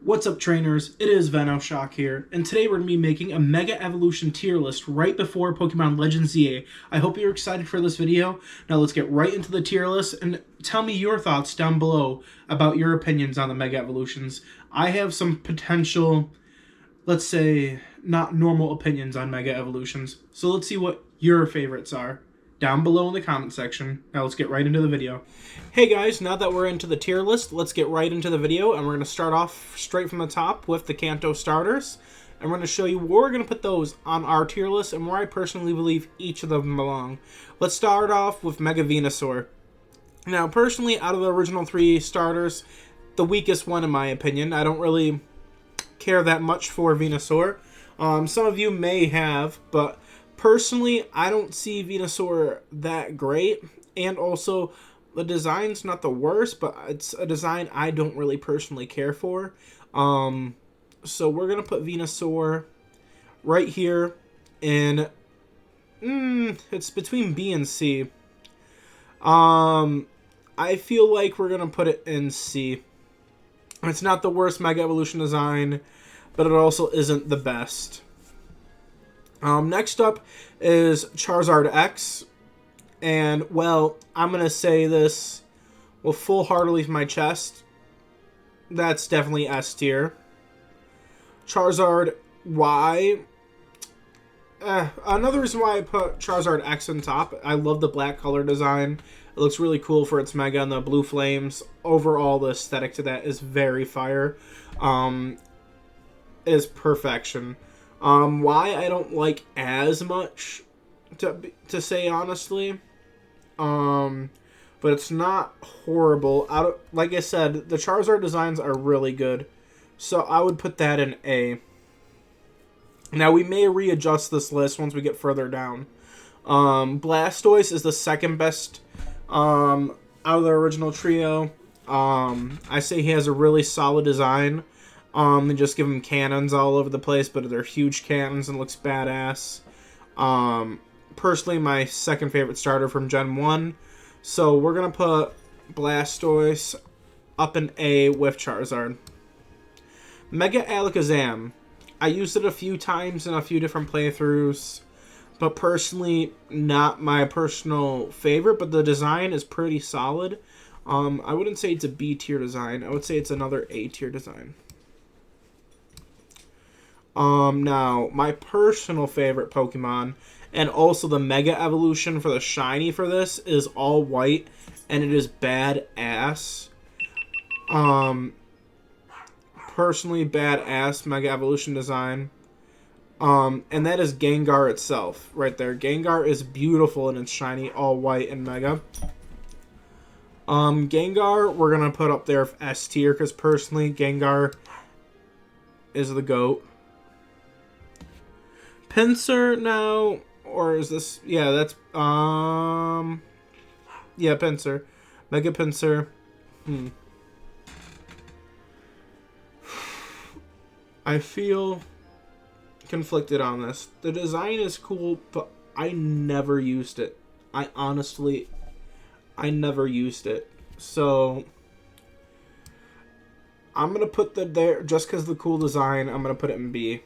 What's up, trainers? It is Venoshock here, and today we're going to be making a Mega Evolution tier list right before Pokemon Legends ZA. I hope you're excited for this video. Now let's get right into the tier list, and tell me your thoughts down below about your opinions on the Mega Evolutions. I have some potential, let's say, not normal opinions on Mega Evolutions, so let's see what your favorites are down below in the comment section. Now let's get right into the video. Hey guys, now that we're into the tier list, let's get right into the video, and we're going to start off straight from the top with the Kanto starters. And we're going to show you where we're going to put those on our tier list and where I personally believe each of them belong. Let's start off with Mega Venusaur. Now, personally, out of the original three starters, the weakest one in my opinion. I don't really care that much for Venusaur. Some of you may have, but personally, I don't see Venusaur that great, and also the design's not the worst, but it's a design I don't really personally care for. So we're going to put Venusaur right here, and it's between B and C. I feel like we're going to put it in C. It's not the worst Mega Evolution design, but it also isn't the best. Next up is Charizard X, and, well, I'm going to say this with full-heartedly from my chest. That's definitely S tier. Charizard Y. Another reason why I put Charizard X on top, I love the black color design. It looks really cool for its Mega and the blue flames. Overall, the aesthetic to that is very fire. It is perfection. Why I don't like as much, to say honestly, but it's not horrible. Like I said, the Charizard designs are really good, so I would put that in A. Now we may readjust this list once we get further down. Blastoise is the second best out of the original trio. I say he has a really solid design. They just give him cannons all over the place, but they're huge cannons and looks badass. Personally, my second favorite starter from Gen 1. So we're going to put Blastoise up in A with Charizard. Mega Alakazam. I used it a few times in a few different playthroughs, but personally, not my personal favorite, but the design is pretty solid. I wouldn't say it's a B tier design. I would say it's another A tier design. Now, my personal favorite Pokemon, and also the Mega Evolution for the Shiny for this, is all white, and it is badass. Personally, badass Mega Evolution design. And that is Gengar itself, right there. Gengar is beautiful and it's shiny, all white and Mega. Gengar, we're gonna put up there with S tier, because personally, Gengar is the GOAT. Pinsir now, or is this, yeah, that's, yeah, Pinsir. Mega Pinsir. I feel conflicted on this. The design is cool, but I never used it. I never used it. So I'm going to put that there, just because of the cool design, I'm going to put it in B.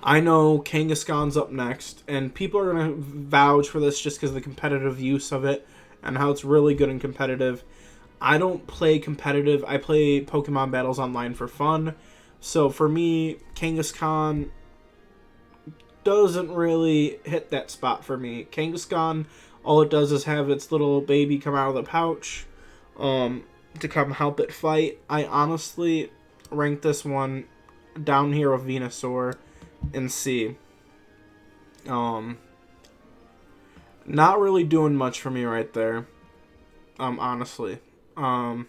I know Kangaskhan's up next, and people are going to vouch for this just because of the competitive use of it and how it's really good and competitive. I don't play competitive. I play Pokemon battles online for fun. So for me, Kangaskhan doesn't really hit that spot for me. Kangaskhan, all it does is have its little baby come out of the pouch to come help it fight. I honestly rank this one down here with Venusaur in C. Not really doing much for me right there. Honestly. Gyarados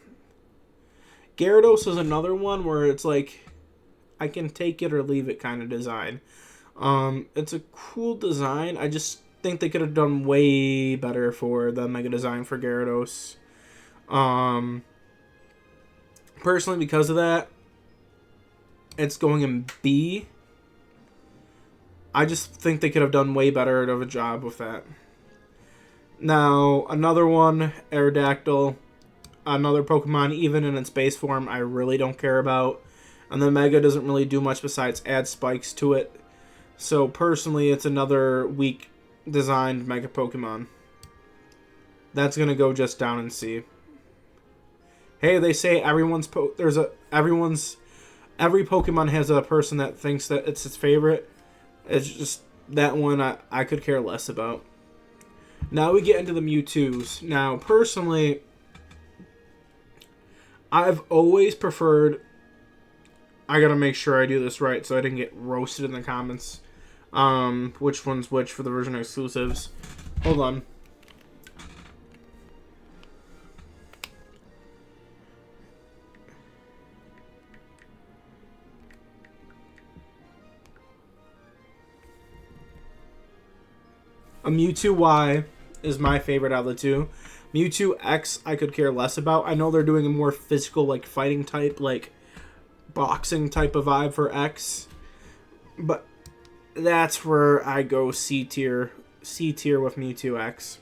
is another one where it's like, I can take it or leave it kind of design. It's a cool design. I just think they could have done way better for the Mega design for Gyarados. Personally, because of that, it's going in B. I just think they could have done way better of a job with that. Now, another one, Aerodactyl. another Pokemon, even in its base form, I really don't care about. And the Mega doesn't really do much besides add spikes to it. So personally, it's another weak designed Mega Pokemon. That's gonna go just down in C. Hey, they say every Pokemon has a person that thinks that it's its favorite. It's just that one I could care less about. Now we get into the Mewtwo's. Now, personally, I've always preferred... I gotta make sure I do this right so I didn't get roasted in the comments. Which one's which for the version exclusives. Hold on. A Mewtwo Y is my favorite out of the two. Mewtwo X I could care less about. I know they're doing a more physical, like, fighting type, like, boxing type of vibe for X. But that's where I go C tier. C tier with Mewtwo X.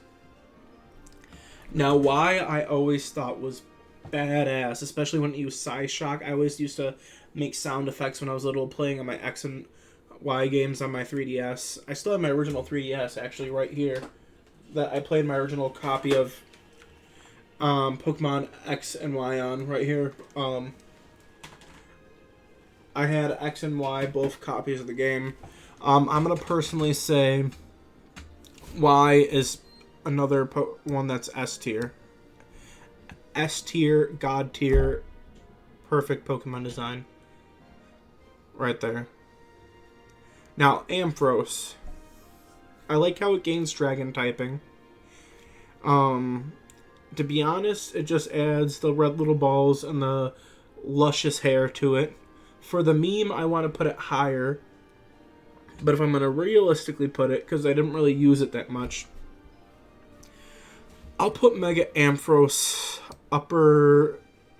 Now, Y I always thought was badass, especially when it used Psyshock. I always used to make sound effects when I was little, playing on my X and Y games on my 3DS. I still have my original 3DS actually right here that I played my original copy of Pokemon X and Y on right here. I had X and Y, both copies of the game. I'm gonna personally say Y is another one that's S tier. S tier, God tier, perfect Pokemon design. Right there. Now, Ampharos. I like how it gains dragon typing. To be honest, it just adds the red little balls and the luscious hair to it. For the meme, I want to put it higher. But if I'm going to realistically put it, because I didn't really use it that much, I'll put Mega Ampharos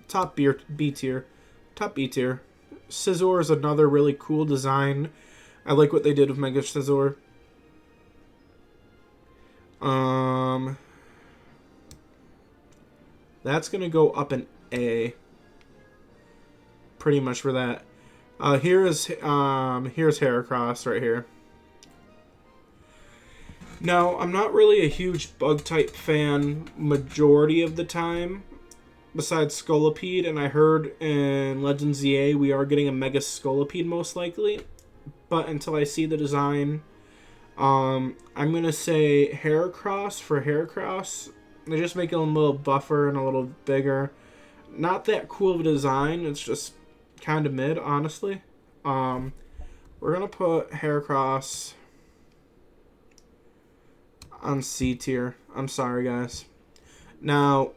top B tier. Top B tier. Scizor is another really cool design. I like what they did with Mega Scizor. That's gonna go up an A. Pretty much for that. Here's Heracross right here. Now, I'm not really a huge bug type fan majority of the time, besides Scolipede, and I heard in Legends ZA we are getting a Mega Scolipede most likely. But until I see the design, I'm going to say Heracross for Heracross. They just make it a little buffer and a little bigger. Not that cool of a design. It's just kind of mid, honestly. We're going to put Heracross on C tier. I'm sorry, guys. Now,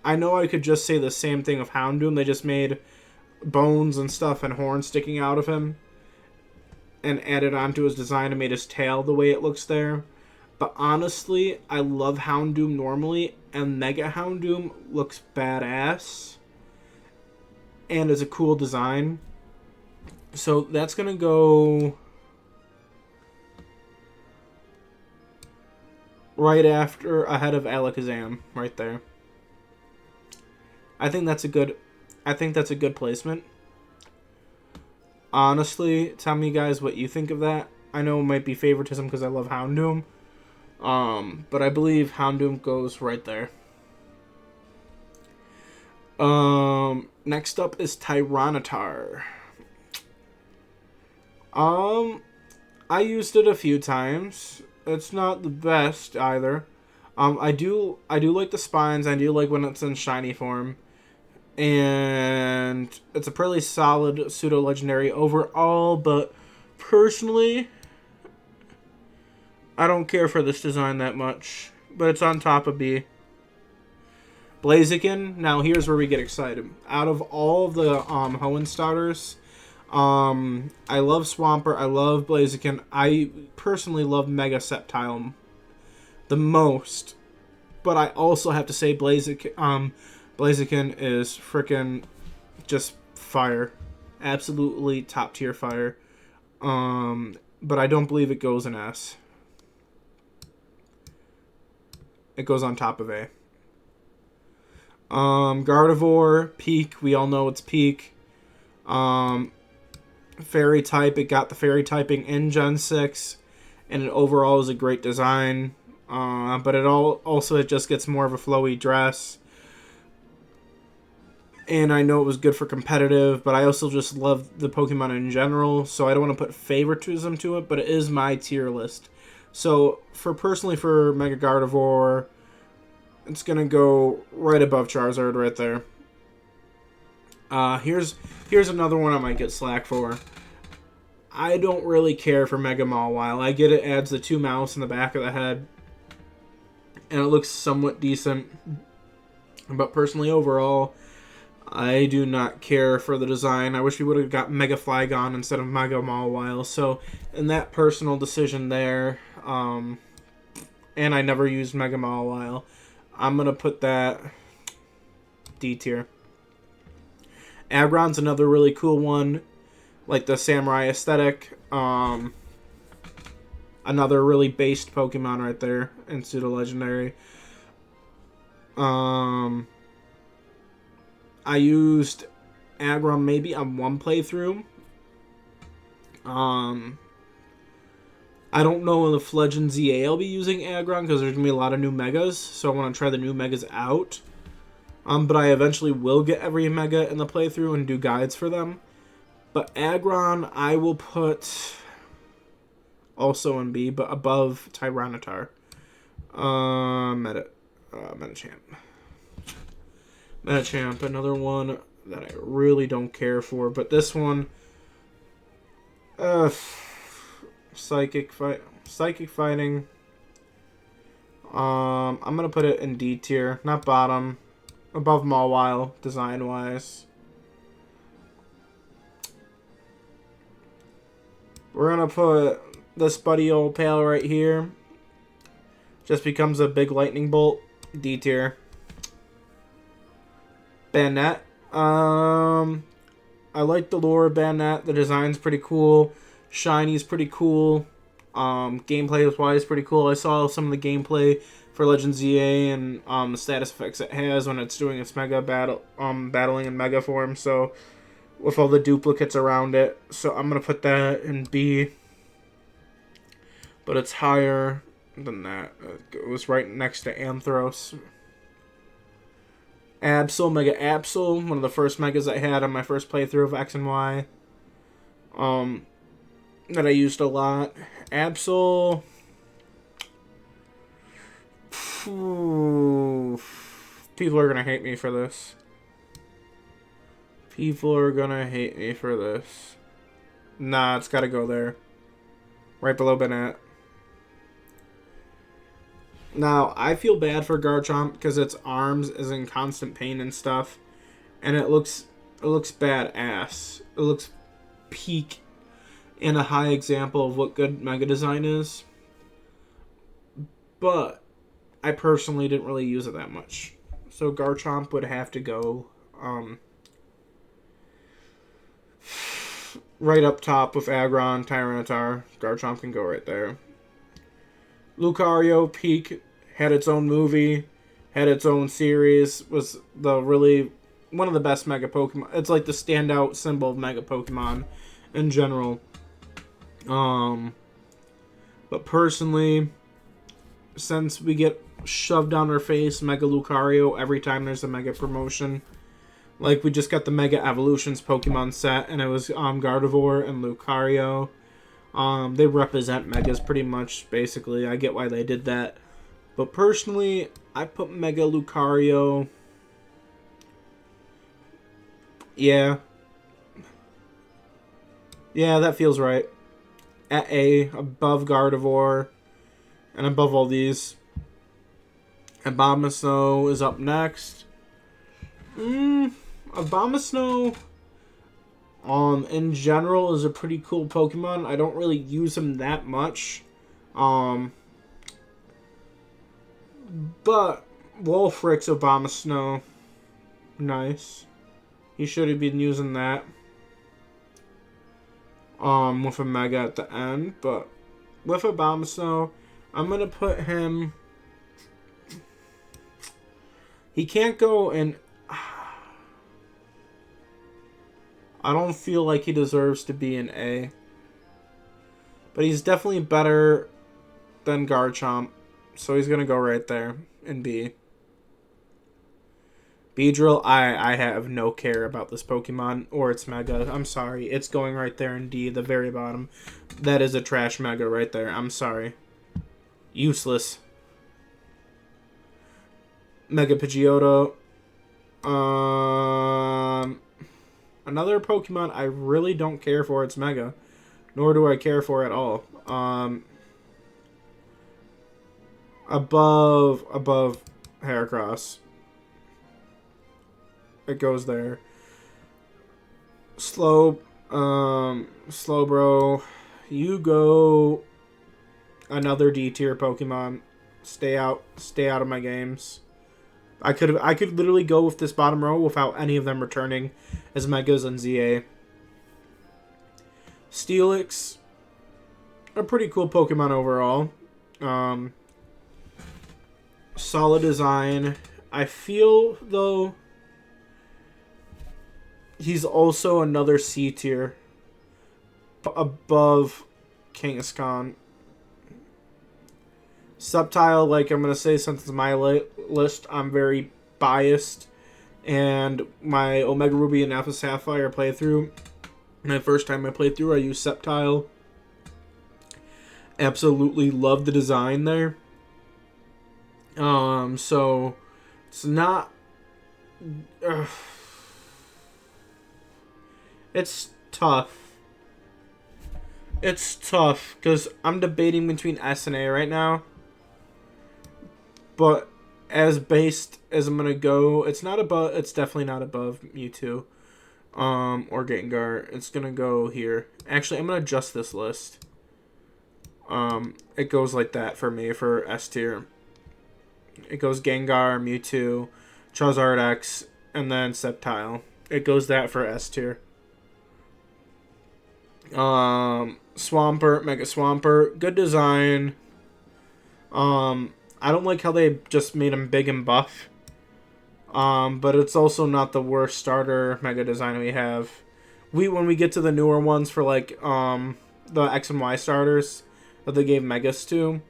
I know I could just say the same thing of Houndoom. They just made bones and stuff and horns sticking out of him and added onto his design and made his tail the way it looks there. But honestly, I love Houndoom normally, and Mega Houndoom looks badass and is a cool design. So that's going to go right after, ahead of Alakazam, right there. I think that's a good placement. Honestly, tell me, guys, what you think of that. I know it might be favoritism because I love Houndoom. But I believe Houndoom goes right there. Next up is Tyranitar. I used it a few times. It's not the best either. I do like the spines. I do like when it's in shiny form. And it's a pretty solid pseudo-legendary overall, but personally, I don't care for this design that much. But it's on top of B. Blaziken, now here's where we get excited. Out of all of the Hoenn starters, I love Swampert, I love Blaziken. I personally love Mega Sceptile the most. But I also have to say Blaziken is freaking just fire. Absolutely top tier fire. But I don't believe it goes in S. It goes on top of A. Gardevoir, peak. We all know it's peak. Fairy type. It got the fairy typing in Gen 6. And it overall is a great design. But it just gets more of a flowy dress. And I know it was good for competitive, but I also just love the Pokemon in general, so I don't want to put favoritism to it, but it is my tier list. So, for Mega Gardevoir, it's going to go right above Charizard right there. Here's another one I might get slack for. I don't really care for Mega Mawile. I get it adds the 2 mouse in the back of the head, and it looks somewhat decent. But personally, overall, I do not care for the design. I wish we would have got Mega Flygon instead of Mega Mawile. So, in that personal decision there, and I never used Mega Mawile, I'm going to put that D tier. Aggron's another really cool one, like the samurai aesthetic. Another really based Pokemon right there in Pseudo Legendary. I used Aggron maybe on one playthrough. I don't know if Legend ZA I'll be using Aggron because there's going to be a lot of new Megas, so I want to try the new Megas out. But I eventually will get every Mega in the playthrough and do guides for them. But Aggron I will put also in B, but above Tyranitar. Metachamp. Metachamp, another one that I really don't care for, but this one, Psychic Fighting. I'm gonna put it in D tier, not bottom, above Mawile design wise. We're gonna put this buddy old pal right here. Just becomes a big lightning bolt, D tier. Banette. I like the lore of Banette. The design's pretty cool. Shiny's pretty cool. Gameplay wise pretty cool. I saw some of the gameplay for Legend ZA and the status effects it has when it's doing its mega battle, battling in mega form. So with all the duplicates around it, so I'm gonna put that in B. But it's higher than that. It was right next to Anthros. Absol, Mega Absol, one of the first Megas I had on my first playthrough of X and Y. That I used a lot. Absol. People are gonna hate me for this. Nah, it's gotta go there. Right below Banette. Now, I feel bad for Garchomp because its arms is in constant pain and stuff. And it looks badass. It looks peak and a high example of what good Mega Design is. But I personally didn't really use it that much. So Garchomp would have to go right up top with Aggron, Tyranitar. Garchomp can go right there. Lucario, peak, had its own movie, had its own series, was one of the best Mega Pokemon. It's like the standout symbol of Mega Pokemon in general. But personally, since we get shoved down our face Mega Lucario every time there's a Mega promotion, like we just got the Mega Evolutions Pokemon set, and it was Gardevoir and Lucario. They represent Megas pretty much, basically. I get why they did that. But personally, I put Mega Lucario... Yeah, that feels right. At A, above Gardevoir, and above all these. Abomasnow is up next. Abomasnow... in general, is a pretty cool Pokemon. I don't really use him that much. But Wolfric's Abomasnow. Nice. He should have been using that. With a Mega at the end. But with Abomasnow, I'm going to put him... He can't go and... I don't feel like he deserves to be an A. But he's definitely better than Garchomp. So he's going to go right there in B. Beedrill, I have no care about this Pokemon or its Mega. I'm sorry. It's going right there in D, the very bottom. That is a trash Mega right there. I'm sorry. Useless. Mega Pidgeotto. Another Pokemon I really don't care for its Mega. Nor do I care for at all. Above Heracross. It goes there. Slowbro. You go another D tier Pokemon. Stay out of my games. I could literally go with this bottom row without any of them returning as Megas and ZA. Steelix, a pretty cool Pokemon overall. Solid design. I feel, though, he's also another C tier above Kangaskhan. Subtile, like I'm going to say, since it's my list, I'm very biased. And my Omega Ruby and Alpha Sapphire playthrough, my first time I played through, I used Sceptile. Absolutely love the design there. So it's not... it's tough. It's tough, because I'm debating between S and A right now. But as based as I'm going to go, it's definitely not above Mewtwo. Or Gengar. It's going to go here. Actually, I'm going to adjust this list. It goes like that for me for S tier. It goes Gengar, Mewtwo, Charizard X, and then Sceptile. It goes that for S tier. Swampert, Mega Swampert, good design. I don't like how they just made him big and buff. But it's also not the worst starter Mega design we have. When we get to the newer ones for like the X and Y starters that they gave Megas to,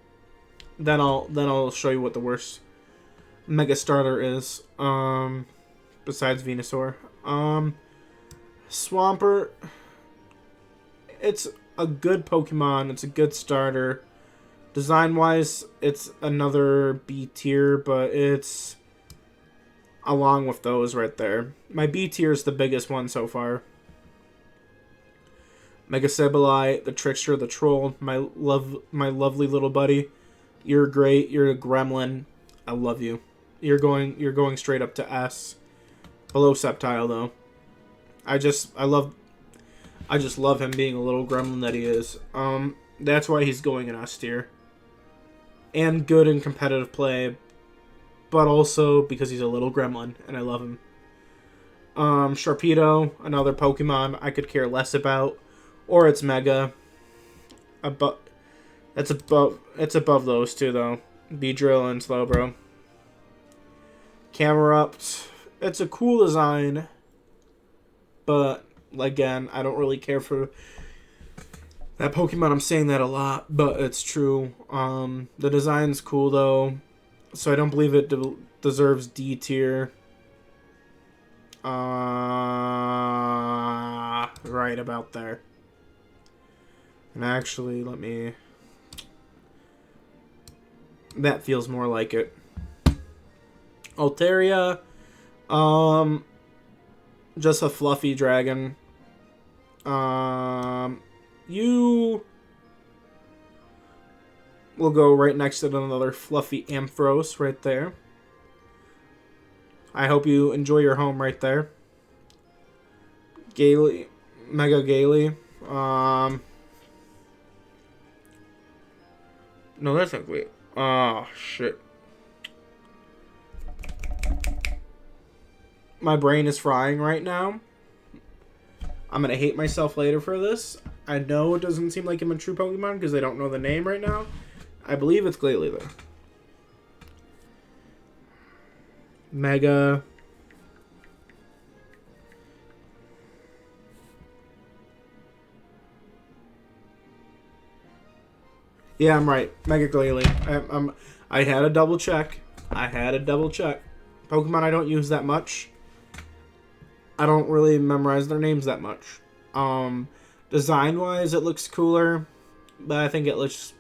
then I'll show you what the worst Mega starter is. Besides Venusaur. Swampert, it's a good Pokemon. It's a good starter. Design-wise, it's another B tier, but it's along with those right there. My B tier is the biggest one so far. Mega Sableye, the Trickster, the Troll, my lovely little buddy. You're great. You're a gremlin. I love you. You're going straight up to S. Below Sceptile though. I just love him being a little gremlin that he is. That's why he's going in S tier. And good in competitive play, but also because he's a little gremlin and I love him. Sharpedo, another Pokemon I could care less about, or it's Mega. It's above those two though. Beedrill and Slowbro. Camerupt, it's a cool design, but again, I don't really care for that Pokemon. I'm saying that a lot, but it's true. The design's cool though, so I don't believe it deserves D tier. Right about there. And actually, that feels more like it. Altaria, just a fluffy dragon. You will go right next to another fluffy Ampharos right there. I hope you enjoy your home right there. Gaily, Mega Gaily. No, that's not great. Oh, shit. My brain is frying right now. I'm going to hate myself later for this. I know it doesn't seem like I'm a true Pokemon because I don't know the name right now. I believe it's Glalie, though. Mega. Yeah, I'm right. Mega Glalie. I had a double check. Pokemon I don't use that much. I don't really memorize their names that much. Design-wise, it looks cooler, but I think it looks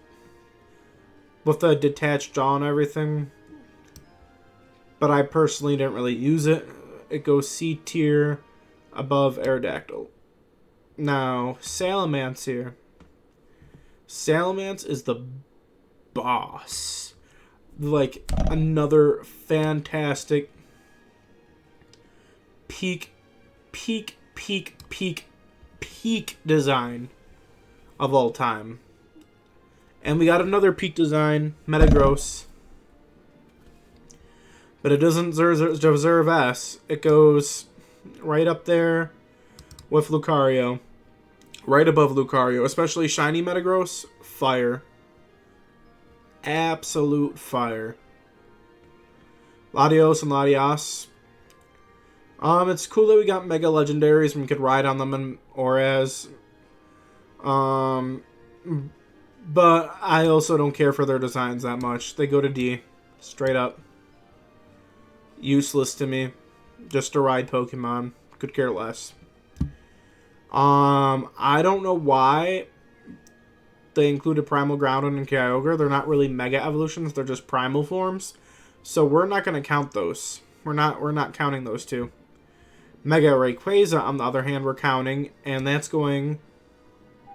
with the detached jaw and everything. But I personally didn't really use it. It goes C tier above Aerodactyl. Now, Salamence here. Salamence is the boss. Like, another fantastic peak design of all time. And we got another peak design, Metagross. But it doesn't deserve S. It goes right up there with Lucario. Right above Lucario. Especially Shiny Metagross. Fire. Absolute fire. Latios and Latias. It's cool that we got Mega Legendaries and we could ride on them in Auras. But I also don't care for their designs that much. They go to D. Straight up. Useless to me. Just to ride Pokemon. Could care less. I don't know why they included Primal Groudon and Kyogre. They're not really Mega Evolutions. They're just Primal forms. So we're not going to count those. We're not counting those two. Mega Rayquaza, on the other hand, we're counting. And that's going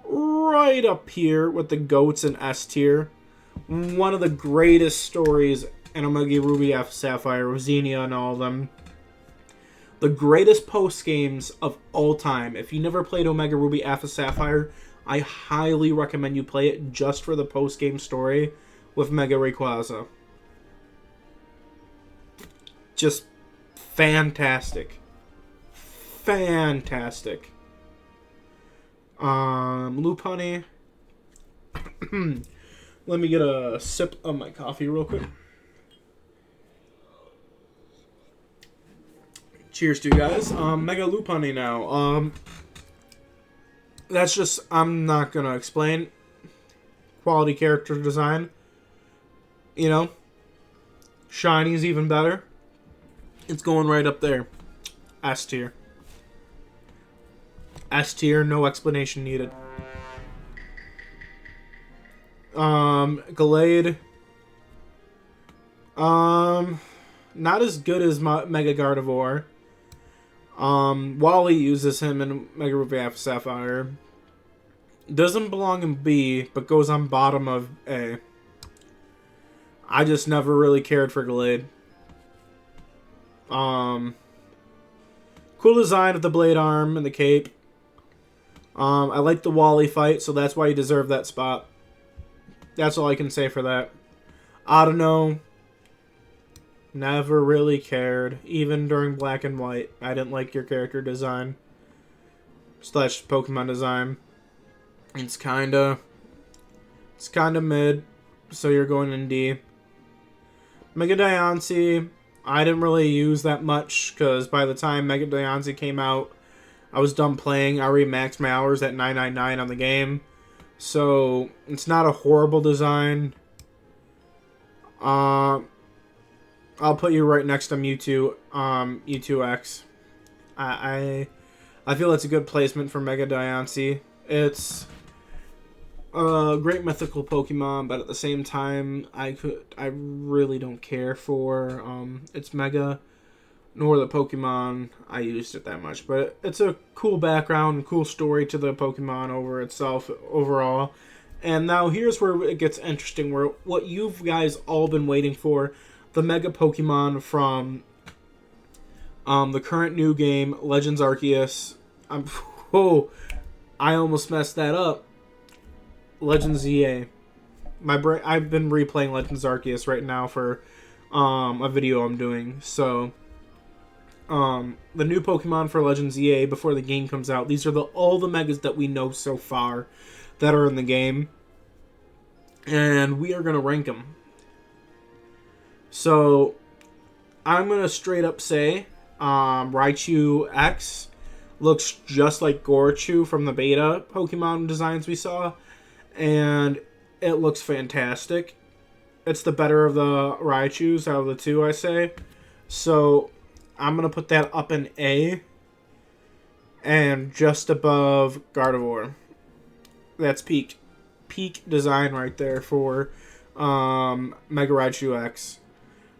right up here with the GOATs in S tier. One of the greatest stories in Omega Ruby F Sapphire with Xenia and all of them. The greatest post games of all time. If you never played Omega Ruby Alpha Sapphire, I highly recommend you play it just for the post game story with Mega Rayquaza. Just fantastic. Fantastic. Lopunny. Let me get a sip of my coffee real quick. Cheers to you guys. Mega Lopunny now. That's just, I'm not gonna explain. Quality character design. You know. Shiny's even better. It's going right up there. S tier. S tier, no explanation needed. Gallade. Not as good as Mega Gardevoir. Wally uses him in Mega Ruby Alpha Sapphire. Doesn't belong in B, but goes on bottom of A. I just never really cared for Gallade. Cool design of the blade arm and the cape. I like the Wally fight, so that's why you deserve that spot. That's all I can say for that. Audino. Never really cared. Even during Black and White, I didn't like your character design. / Pokemon design. It's kinda mid, so you're going in D. Mega Diancie, I didn't really use that much, because by the time Mega Diancie came out, I was done playing. I already maxed my hours at 999 on the game. So, it's not a horrible design. I'll put you right next to Mewtwo, Mewtwo-X. I feel it's a good placement for Mega Diancie. It's a great mythical Pokemon, but at the same time, I really don't care for its Mega, nor the Pokemon I used it that much. But it's a cool background and cool story to the Pokemon overall. And now here's where it gets interesting, where what you guys all been waiting for, the Mega Pokemon from the current new game, Legends Arceus. I almost messed that up. Legends ZA. I've been replaying Legends Arceus right now for a video I'm doing. So, the new Pokemon for Legends ZA before the game comes out. These are all the Megas that we know so far that are in the game. And we are going to rank them. So, I'm going to straight up say Raichu X looks just like Gorachu from the beta Pokemon designs we saw. And it looks fantastic. It's the better of the Raichus out of the two, I say. So I'm going to put that up in A. And just above Gardevoir. That's peak design right there for Mega Raichu X.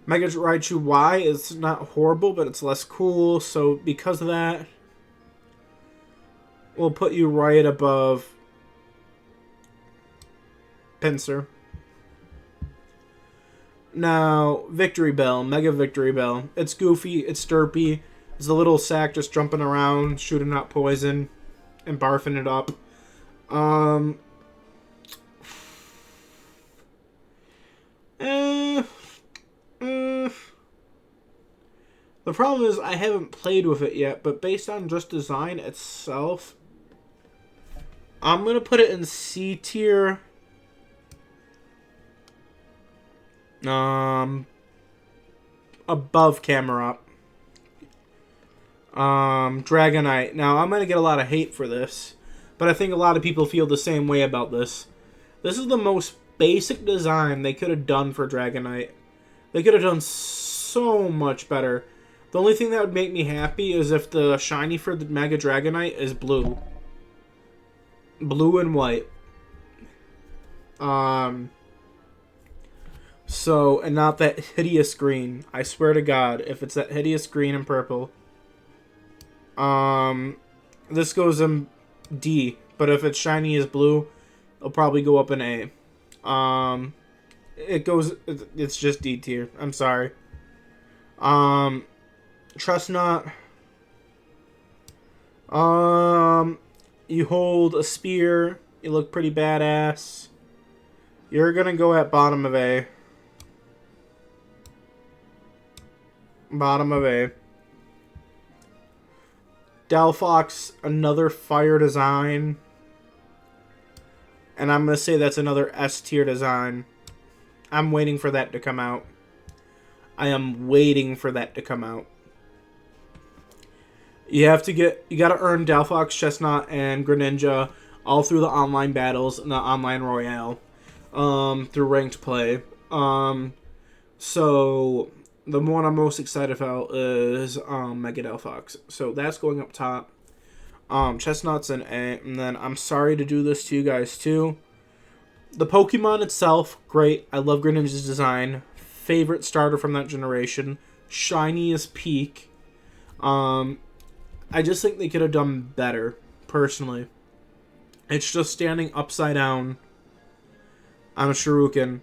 Mega Raichu Y is not horrible, but it's less cool. So because of that, we'll put you right above Pinsir. Now, Victory Bell, Mega Victory Bell. It's goofy, it's derpy. It's a little sack just jumping around, shooting out poison, and barfing it up. The problem is I haven't played with it yet, but based on just design itself, I'm going to put it in C tier. Above Camerupt. Dragonite. Now, I'm going to get a lot of hate for this, but I think a lot of people feel the same way about this. This is the most basic design they could have done for Dragonite. They could have done so much better. The only thing that would make me happy is if the shiny for the Mega Dragonite is blue. Blue and white. So, and not that hideous green. I swear to God, if it's that hideous green and purple. This goes in D. But if it's shiny as blue, it'll probably go up in A. It's just D tier. I'm sorry. Chestnut. You hold a spear. You look pretty badass. You're gonna go at bottom of A. Bottom of A. Delphox, another fire design. And I'm going to say that's another S tier design. I'm waiting for that to come out. I am waiting for that to come out. You gotta earn Delphox, Chestnut, and Greninja all through the online battles and the online Royale. Through ranked play. So the one I'm most excited about is Mega Delphox. So that's going up top. Chestnut's an A. And then I'm sorry to do this to you guys too. The Pokemon itself, great. I love Greninja's design. Favorite starter from that generation. Shiny as peak. I just think they could have done better, personally. It's just standing upside down on a Shuriken.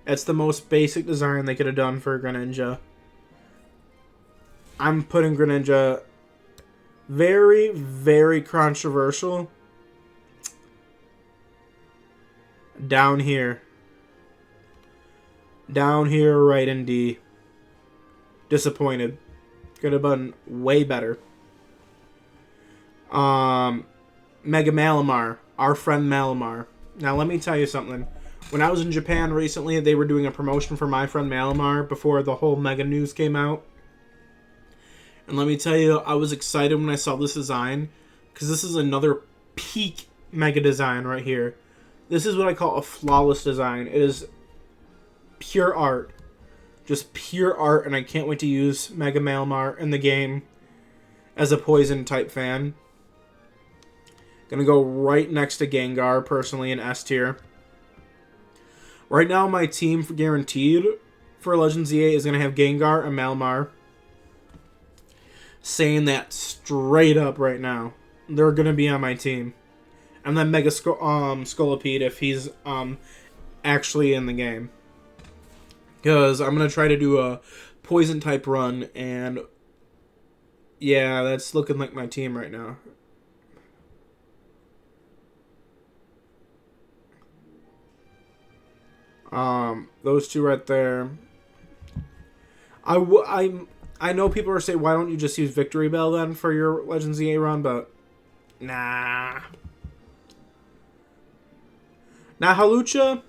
It's the most basic design they could have done for Greninja. I'm putting Greninja very, very controversial. Down here. Down here, right in D. Disappointed. Could have been way better. Mega Malamar. Our friend Malamar. Now, let me tell you something. When I was in Japan recently, they were doing a promotion for my friend Malamar before the whole Mega news came out. And let me tell you, I was excited when I saw this design, because this is another peak Mega design right here. This is what I call a flawless design. It is pure art. Just pure art, and I can't wait to use Mega Malamar in the game as a poison type fan. Gonna go right next to Gengar, personally, in S tier. Right now, my team guaranteed for Legends EA is going to have Gengar and Malamar. Saying that straight up right now. They're going to be on my team. And then Mega Scolipede if he's actually in the game. Because I'm going to try to do a poison type run. And yeah, that's looking like my team right now. Those two right there. I know people are saying, why don't you just use Victory Bell then for your Legends EA run, but nah. Now Hawlucha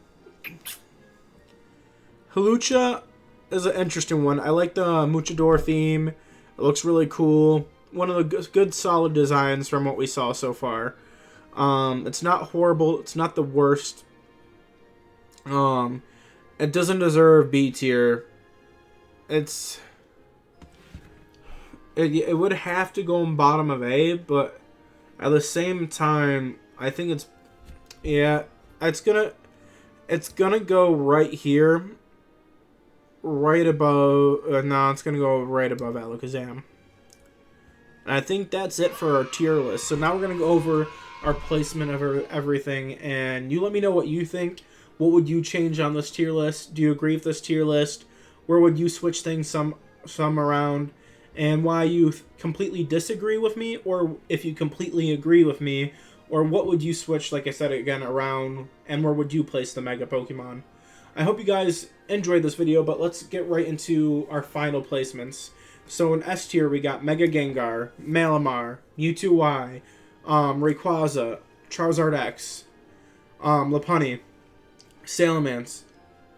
is an interesting one. I like the Muchador theme. It looks really cool. One of the good solid designs from what we saw so far. It's not horrible. It's not the worst. It doesn't deserve B tier. It would have to go in bottom of A, but at the same time, I think it's gonna go right here, right above. No, it's gonna go right above Alakazam. And I think that's it for our tier list. So now we're gonna go over our placement of everything, and you let me know what you think. What would you change on this tier list? Do you agree with this tier list? Where would you switch things some around? And why you completely disagree with me, or if you completely agree with me, or what would you switch, like I said again, around, and where would you place the Mega Pokemon? I hope you guys enjoyed this video, but let's get right into our final placements. So in S tier, we got Mega Gengar, Malamar, Mewtwo Y, Rayquaza, Charizard X, Lopunny, Salamence,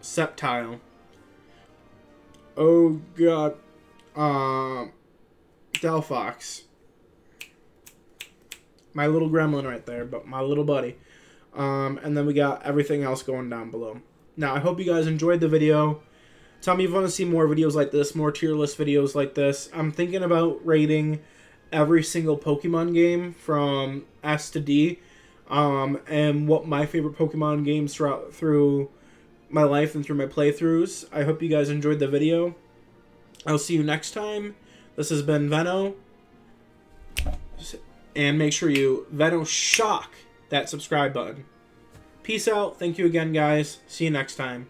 Sceptile. Oh god. Delphox. My little gremlin right there, but my little buddy. And then we got everything else going down below. Now, I hope you guys enjoyed the video. Tell me if you want to see more videos like this, more tier list videos like this. I'm thinking about rating every single Pokemon game from S to D. And what my favorite Pokemon games through my life and through my playthroughs. I hope you guys enjoyed the video. I'll see you next time. This has been Veno. And make sure you Venoshock that subscribe button. Peace out. Thank you again, guys. See you next time.